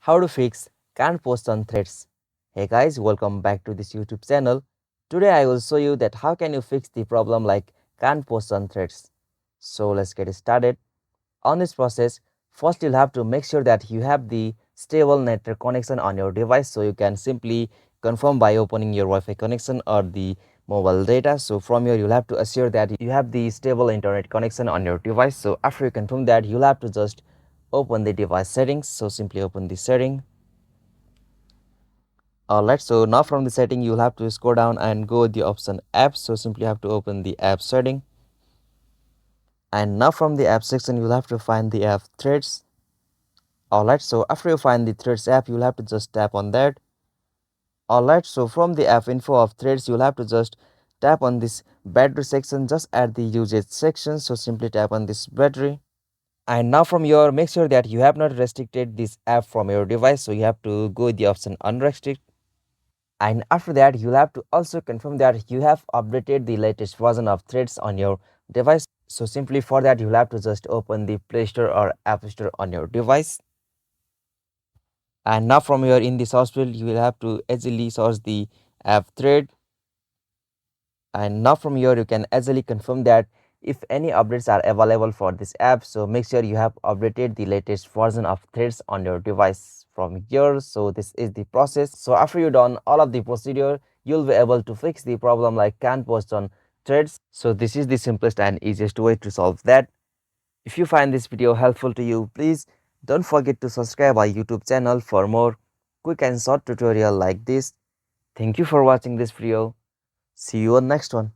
How to fix can't post on threads. Hey guys, welcome back to this YouTube channel. Today I will show you that how can you fix the problem like can't post on threads. So let's get started. On this process, first you'll have to make sure that you have the stable network connection on your device, so you can simply confirm by opening your Wi-Fi connection or the mobile data. So from here you'll have to assure that you have the stable internet connection on your device. So after you confirm that, you'll have to just open the device settings. So simply open the setting. Alright, so now from the setting you'll have to scroll down and go with the option apps. So simply have to open the app setting, and now from the app section you'll have to find the app threads. Alright, so after you find the threads app, you'll have to just tap on that. Alright, so from the app info of threads you'll have to just tap on this battery section just at the usage section. So simply tap on this battery, and now from here make sure that you have not restricted this app from your device. So you have to go with the option unrestrict, and after that you'll have to also confirm that you have updated the latest version of threads on your device. So simply for that you'll have to just open the Play Store or App Store on your device, and now from here in the source field you will have to easily source the app thread, and now from here you can easily confirm that if any updates are available for this app. So make sure you have updated the latest version of threads on your device from here. So this is the process. So after you done all of the procedure, you'll be able to fix the problem like can't post on threads. So this is the simplest and easiest way to solve that. If you find this video helpful to you, please don't forget to subscribe our YouTube channel for more quick and short tutorial like this. Thank you for watching this video. See you on next one.